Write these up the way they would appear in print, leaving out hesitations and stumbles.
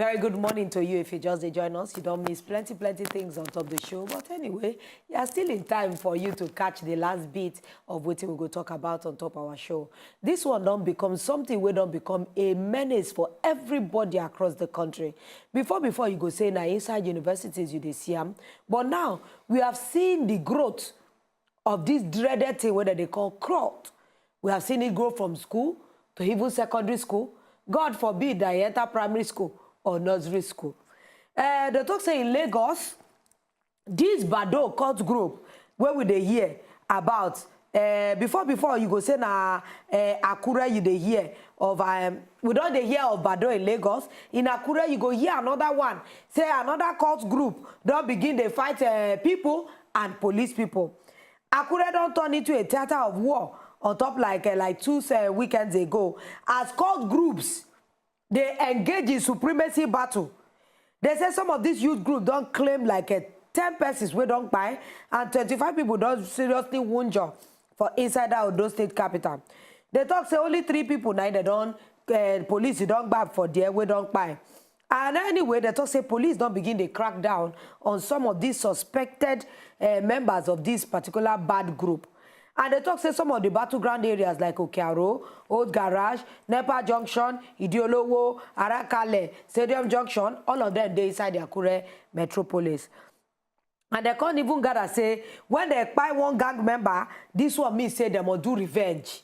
Very good morning to you. If you just join us, you don't miss plenty things on top of the show. But anyway, you are still in time for you to catch the last bit of what we go talk about on top of our show. This one don't become something we don't become a menace for everybody across the country. Before you go say now inside universities you dey see them, but now we have seen the growth of this dreaded thing whether they call crowd. We have seen it grow from school to even secondary school. God forbid that you enter primary school or nursery school. The talk say in Lagos, this Bado cult group, where we they hear about, before you go say na Akure you they hear of, we don't they hear of Bado in Lagos. In Akure you go hear another one, say another cult group, don't begin they fight people and police people. Akure don't turn into a theater of war on top like 2 weekends ago. As cult groups, they engage in supremacy battle. They say some of these youth groups don't claim like 10 persons we don't buy and 25 people don't seriously wounded for inside our Ondo State capital. They talk say only 3 people now they don't police don't buy for there we don't buy. And anyway, they talk say police don't begin to crack down on some of these suspected members of this particular bad group. And they talk say some of the battleground areas like Okearo, Old Garage, Nepa Junction, Idiolowo, Arakale, Stadium Junction, all of them they inside the Akure metropolis. And they can't even gather say when they buy one gang member, this one means say they must do revenge.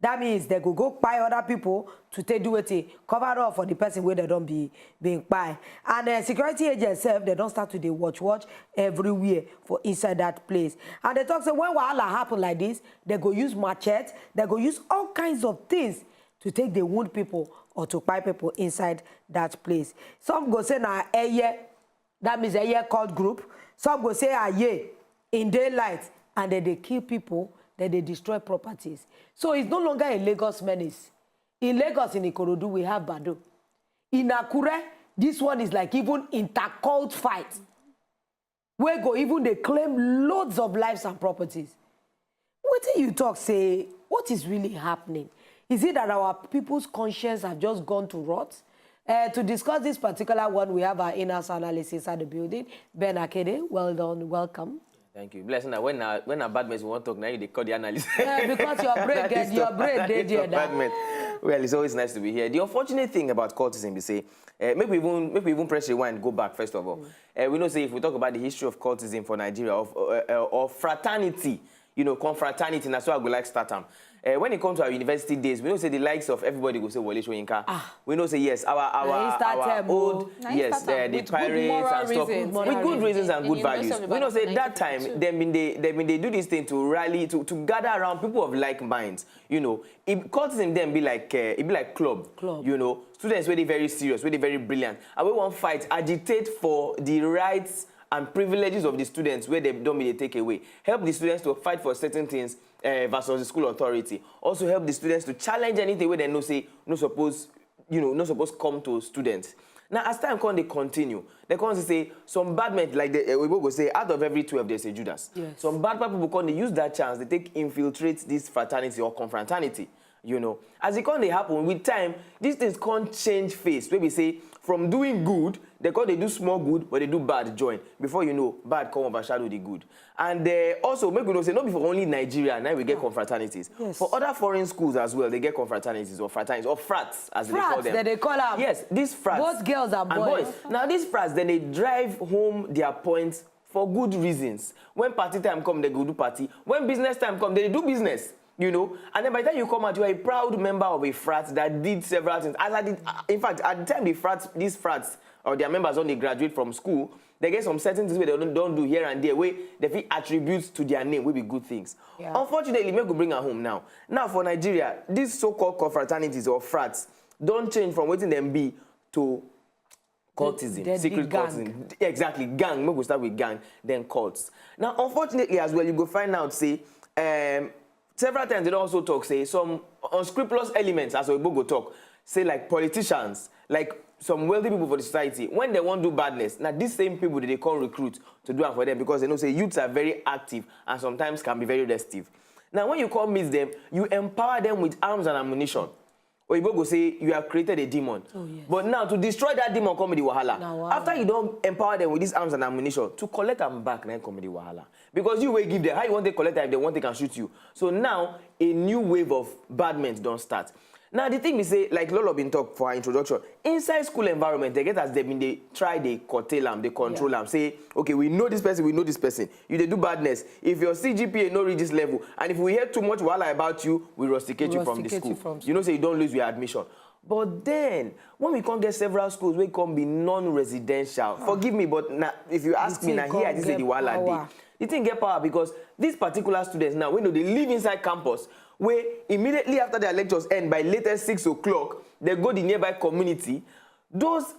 That means they go buy other people to take do it, cover up for the person where they don't be being buy. And the security agents they don't start to watch everywhere for inside that place. And they talk say when wahala happen like this, they go use machete, they go use all kinds of things to take the wound people or to buy people inside that place. Some go say na eye, that means eye cult group. Some go say aye in daylight, and then they kill people. That they destroy properties. So it's no longer a Lagos menace. In Lagos, in Ikorodu, we have Bado. In Akure, this one is like even inter-cult fight. Where go even they claim loads of lives and properties. What do you talk, say, what is really happening? Is it that our people's conscience have just gone to rot? To discuss this particular one, we have our in-house analyst inside the building, Ben Akede. Well done, welcome. Thank you. Blessing that when a bad man want to talk, now you they call the analyst. Yeah, because your brain did you. Well, it's always nice to be here. The unfortunate thing about cultism, we say, maybe even press rewind, go back first of all. We know say if we talk about the history of cultism for Nigeria, of fraternity, you know, confraternity, that's why I would like start them. When it comes to our university days, we know say the likes of everybody go say Wole Soyinka. We know say yes, our old yes, the pirates and stuff with good reasons and good values. We know say that time they do this thing to rally to gather around people of like minds. You know, cultism then be like it be like club. You know, students were very serious, were very brilliant, and we want fight, agitate for the rights and privileges of the students where they don't be they take away. Help the students to fight for certain things versus the school authority. Also help the students to challenge anything where they no say no suppose come to students. Now as time come they continue. They come to say some bad men like we go say out of every 12 there's a Judas. Yes. Some bad people come they use that chance they take infiltrate this fraternity or confraternity. You know, as it can't happen with time, these things can't change face. Where we say from doing good, they do small good, but they do bad join. Before you know, bad come overshadow the good. And also, make we know say not before only Nigeria now we get confraternities. Yes. For other foreign schools as well, they get confraternities or fraternities or frats as they call them. That they call them. Yes, these frats. Both girls and boys. Now these frats, then they drive home their points for good reasons. When party time come, they go do party. When business time come, they do business. You know, and then by the time you come out, you are a proud member of a frat that did several things. As I did, in fact, at the time these frats or their members when they graduate from school, they get some certain things where they don't do here and there, where they feel attributes to their name will be good things. Yeah. Unfortunately, we bring her home now. Now for Nigeria, these so-called confraternities or frats don't change from waiting them be to cultism, secret cultism. Exactly, gang. Maybe we start with gang, then cults. Now, unfortunately, as well, you go find out, say, several times they also talk, say, some unscrupulous elements, as we go talk, say, like politicians, like some wealthy people for the society, when they want to do badness, now these same people they call recruit to do it for them because they know, say, youths are very active and sometimes can be very restive. Now, when you come meet them, you empower them with arms and ammunition. or you go say you have created a demon. Oh, yes. But now to destroy that demon come with the wahala. Wow. After you don't empower them with these arms and ammunition, to collect them back, then come with the wahala. Because you will give them, how you want to collect them if they want they can shoot you. So now a new wave of bad men don't start. Now the thing we say, like Lolo been talk for our introduction, inside school environment, they get as they try, they curtail them, they control them, say, okay, we know this person, we know this person. You they do badness. If your CGPA no reach this level, and if we hear too much wahala about you, we rusticate you from the school. You know, say you don't lose your admission. But then, when we can't get several schools, we can be non-residential. Forgive me, but now, if you ask me, now here I just say the wahala. The thing get power because these particular students now, when they live inside campus, where immediately after their lectures end, by latest 6 o'clock, they go to the nearby community. Those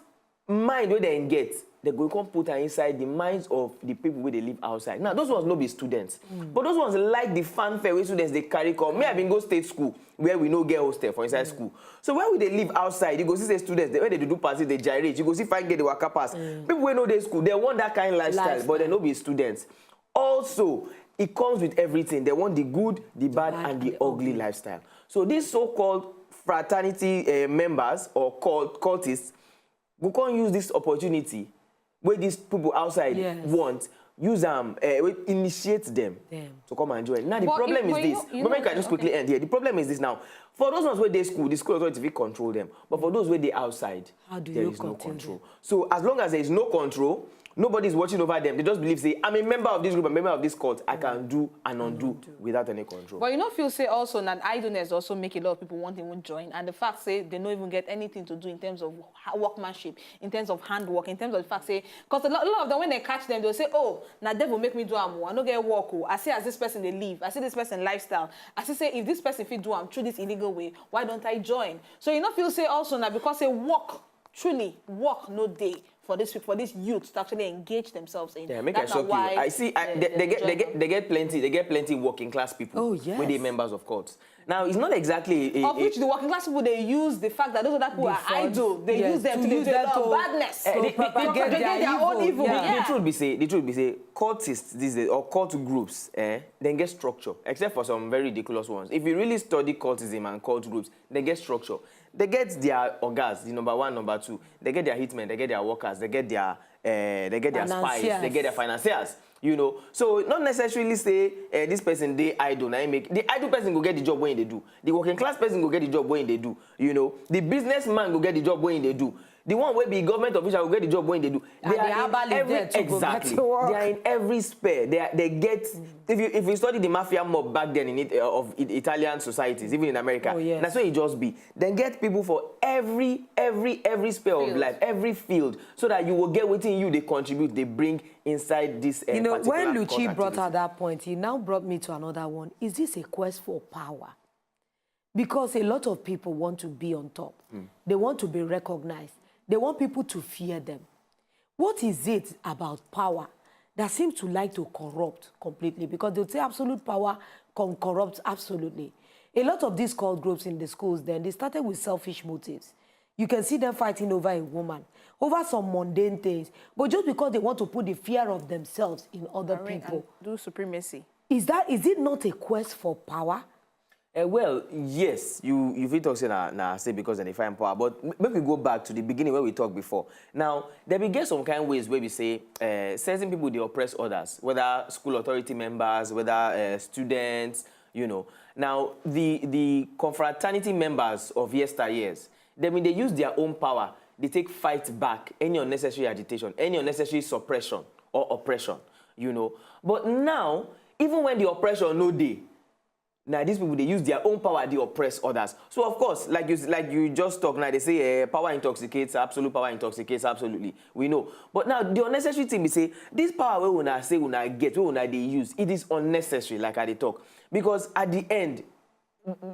mind where they get, they go come put her inside the minds of the people where they live outside. Now, those ones no be students. But those ones like the fanfare where students they carry come. Me, I been go state school where we no get hostel for inside school. So where would they live outside? You go see the students, where they do parties, they gyrate. You go see fine get the waka pass. People where know they school, they want that kind of lifestyle, but they no be students. Also, it comes with everything. They want the good, the bad, and the ugly lifestyle. So these so-called fraternity members or cultists, we can't use this opportunity where these people outside want, use them, initiate them to come and join. Now the problem is this. But maybe I just quickly end here. The problem is this now. For those ones where they school, the school authority will control them. But for those where they outside, there is no control. So as long as there is no control, nobody is watching over them. They just believe, say, I'm a member of this group, I'm a member of this cult. I can do and undo without any control. But you know, feel say also that idleness also make a lot of people want to even join. And the fact say they don't even get anything to do in terms of workmanship, in terms of handwork, in terms of the fact say, because a lot of them when they catch them, they'll say, oh, now devil make me do am. I don't get work. I see as this person they live. I see this person lifestyle. I see say if this person fit do am through this illegal way, why don't I join? So you know, feel say also now because they work truly work no day. For this youth to actually engage themselves in. Yeah, make I shock you. I see. They get plenty working class people. Oh yes. With the members of cults. Now it's not exactly. Of which the working class people they use the fact that those other people are idle. They use them to do badness. They propagate their own evil. The truth be say, cultists these days or cult groups, then get structure. Except for some very ridiculous ones. If you really study cultism and cult groups, they get structure. They get their organs, the number 1, number 2. They get their hitmen, they get their workers, they get their spies, they get their financiers. You know, so not necessarily say this person they idle. Now make the idle person go get the job when they do. The working class person go get the job when they do. You know, the businessman go get the job when they do. The one where be government official will get the job when they do. They are in every exactly. They are in every sphere. They get if you study the mafia mob back then in Italian societies, even in America, that's where it just be. Then get people for every sphere of life, every field, so that you will get within you they contribute, they bring inside this. You know, when Luchi brought out that point, he now brought me to another one. Is this a quest for power? Because a lot of people want to be on top. They want to be recognized. They want people to fear them. What is it about power that seems to like to corrupt completely? Because they'll say absolute power can corrupt absolutely. A lot of these cult groups in the schools, then, they started with selfish motives. You can see them fighting over a woman, over some mundane things, but just because they want to put the fear of themselves in other people. Do supremacy. Is it not a quest for power? Well, yes, you feel talk say na say because they find power, but maybe we go back to the beginning where we talked before. Now, there we get some kind of ways where we say certain people they oppress others, whether school authority members, whether students, you know. Now, the confraternity members of yesteryears, they use their own power. They take fight back any unnecessary agitation, any unnecessary suppression or oppression, you know. But now, even when the oppression no day. Now, these people, they use their own power, they oppress others. So, of course, like you just talk now, they say power intoxicates, absolute power intoxicates, absolutely. We know. But now, the unnecessary thing, we say, this power when I say, when I get, when I they use, it is unnecessary, like I they talk. Because at the end,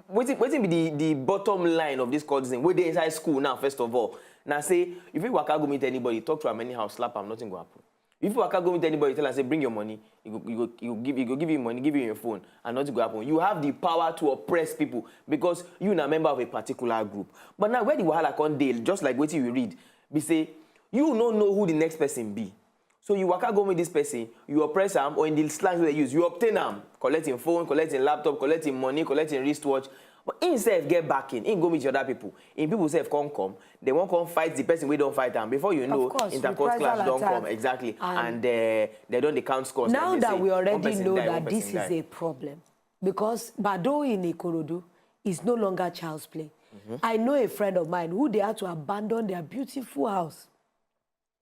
what's be the bottom line of this cultism? Where they inside school now, first of all. Now, say, if you go meet anybody, talk to them anyhow, slap them, nothing will happen. If you can't go with anybody, tell them, say, bring your money, you give you money, give you your phone, and nothing will happen. You have the power to oppress people because you're a member of a particular group. But now, where the wahala can deal, just like what you read, we say, you don't know who the next person be. So you waka go with this person, you oppress him, or in the slang they use, you obtain him, collecting phone, collecting laptop, collecting money, collecting wristwatch. But himself get back in, go meet other people. In people self come, they won't come fight the person we don't fight them. Before you know, intercourse class don't come. Exactly. And they don't count scores. Now like that we already know die, that this is a problem, because Bado in Ikorodu is no longer child's play. I know a friend of mine who they had to abandon their beautiful house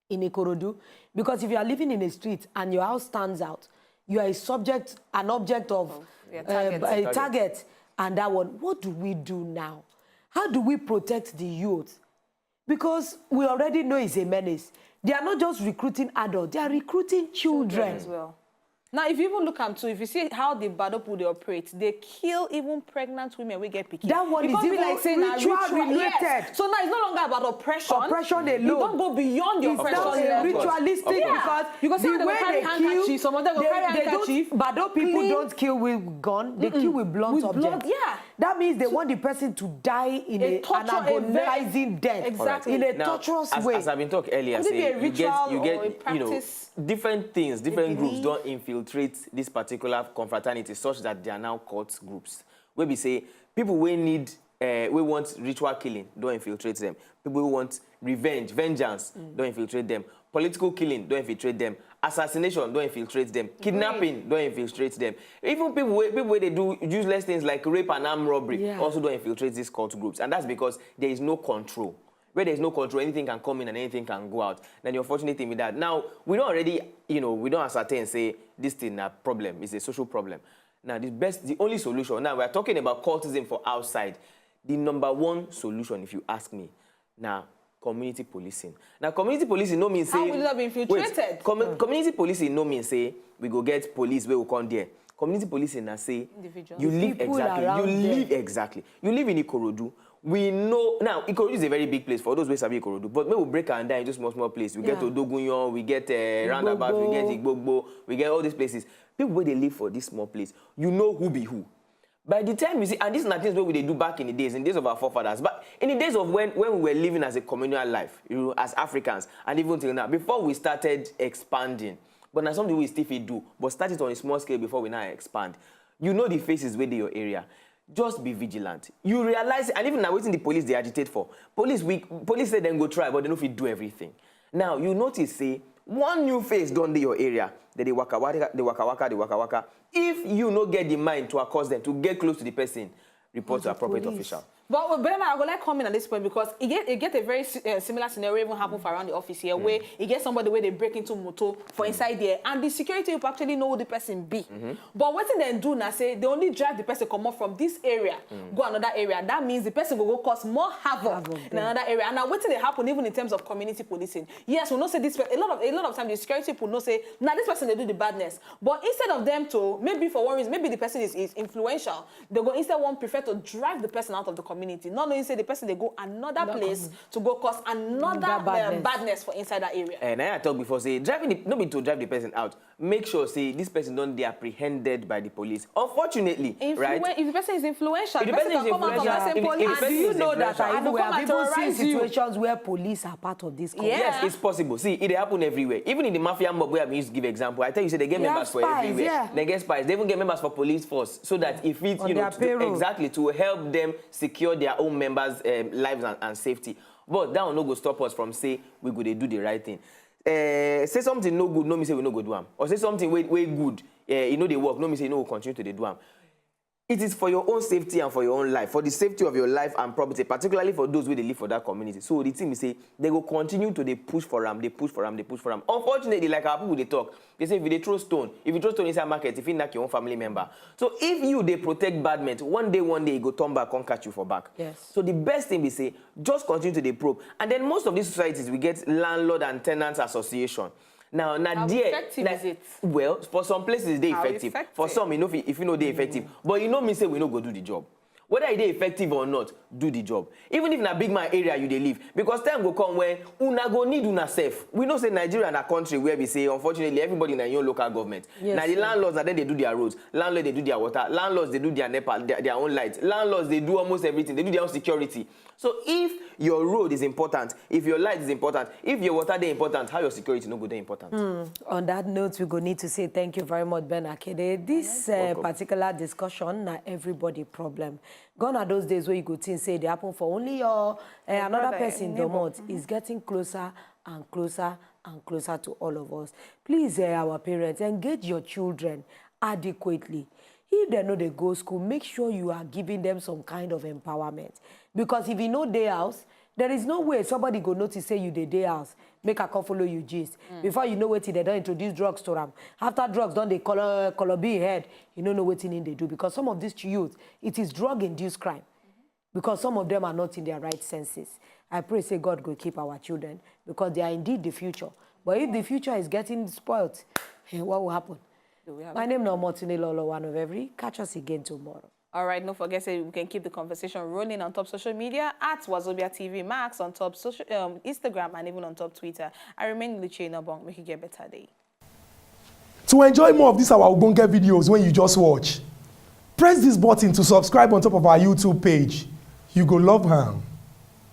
in Ikorodu, because if you are living in a street and your house stands out, you are an object of a target. And that one, what do we do now? How do we protect the youth? Because we already know it's a menace. They are not just recruiting adults, they are recruiting children as well. Now, if you even look at if you see how the Badopu they operate, they kill even pregnant women. We get picky. That one is even like saying ritual related. Yes. So now it's no longer about oppression. Oppression alone. You don't go beyond your oppression. It's now ritualistic because the way they kill, some of them will carry handkerchief. Bado people don't kill with gun. They kill with blunt objects. Yeah. That means they want the person to die in an agonizing death. Exactly. In a torturous way. As I've been talking earlier, you get different things, different groups don't infiltrate this particular confraternity such that they are now cult groups. Where we say people we want ritual killing, don't infiltrate them. People who want vengeance, don't infiltrate them. Political killing, don't infiltrate them. Assassination, don't infiltrate them. Kidnapping, don't infiltrate them. Even people where they do useless things like rape and armed robbery, also don't infiltrate these cult groups. And that's because there is no control. Where there's no control, anything can come in and anything can go out. Then the unfortunate thing with that. Now, we don't already, we don't ascertain, say, this thing a problem. It's a social problem. Now, the only solution, now we're talking about cultism for outside. The number one solution, if you ask me, now, community policing. Now, community policing no means say... How will that be infiltrated? Community policing no means say, we go get police where we come there. Community policing na say, you live exactly. You live in Ikorodu. We know now Ikorodu is a very big place for those who sabi Ikorodu, but maybe we break and down into small place. We get Odogunyan, we get Roundabout, we get Igbogbo, we get all these places. People where they live for this small place, you know who be who. By the time you see, and these are things what we do back in the days of our forefathers, but in the days of when we were living as a communal life, as Africans, and even till now, before we started expanding, but now something we still do, but start it on a small scale before we now expand. You know the faces within your area. Just be vigilant. You realize, and even now waiting the police they agitate for. Police say then go try, but they don't fit do everything. Now you notice, say, one new face don't do your area. They waka. If you no get the mind to accost them, to get close to the person, report to appropriate official. But Bernard, I would like to comment at this point because it get a very similar scenario even happen for around the office here where you get somebody where they break into motor for inside there and the security will actually know who the person be. But what they do now say they only drive the person come up from this area, go another area. That means the person will go cause more havoc in another area. And now what they happen even in terms of community policing. Yes, we know say this a lot of times the security people know say now this person they do the badness. But instead of them to maybe for one reason, maybe the person is influential, they go instead one prefer to drive the person out of the community. Not knowing say the person they go another place to go cause another badness for inside that area. And I talked before, say driving not be to drive the person out. Make sure say this person don't be apprehended by the police. Unfortunately, right? If the person is influential, if the person is influential, do you know that we have even seen situations where police are part of this? Yes, it's possible. See, it happen everywhere. Even in the mafia mob where I used to give example, I tell you, say they get members for everywhere. They get spies. They even get members for police force, so that if it's exactly to help them secure their own members' lives and safety. But that will not go stop us from say we go do the right thing. Say something no good, no me say we no go do am. Or say something way good, you know they work, no me say no we'll continue to do am. It is for your own safety and for your own life, for the safety of your life and property, particularly for those who live for that community. So the thing is say they will continue to push for them, they push for them. Unfortunately, like our people they talk, they say if you throw stone inside market, if you knock your own family member. So if they protect bad men, one day it go turn back and catch you for back. Yes. So the best thing we say, just continue to probe. And then most of these societies we get landlord and tenants association. Now, how effective is it? Well, for some places they're effective. For some, if you know they're effective. But you know me say we no go do the job. whether it is effective or not, do the job. Even if in a big man area you dey live, because time go come when una go need una self. We know say Nigeria na country where we say, unfortunately, everybody in their own local government. Yes, now the landlords are then they do their roads, landlords they do their water, landlords they do their NEPA, their own lights, landlords they do almost everything, they do their own security. So if your road is important, if your light is important, if your water is important, how your security no go dey important? On that note, we go need to say thank you very much, Ben Akede. This particular discussion, na everybody problem. Gone are those days where you go think say they happen for only your another person. Domot is getting closer and closer and closer to all of us. Please, our parents, engage your children adequately. If they know they go school, make sure you are giving them some kind of empowerment. Because if you know day house, there is no way somebody go notice say you the day house, make a call follow you gist. Before you know what they don't introduce drugs to them. After drugs, don't they color be head, you don't know what they do. Because some of these youth, it is drug-induced crime. Because some of them are not in their right senses. I pray, say God will keep our children because they are indeed the future. But if the future is getting spoiled, what will happen? My name is Motune Lolo, one of every. Catch us again tomorrow. All right, don't forget, say we can keep the conversation rolling on top social media at Wazobia TV Max, on top social Instagram, and even on top Twitter. I remain Lucia Nabong. Make it get better day. To enjoy more of these our Ogbonge videos when you just watch, press this button to subscribe on top of our YouTube page. You go love her.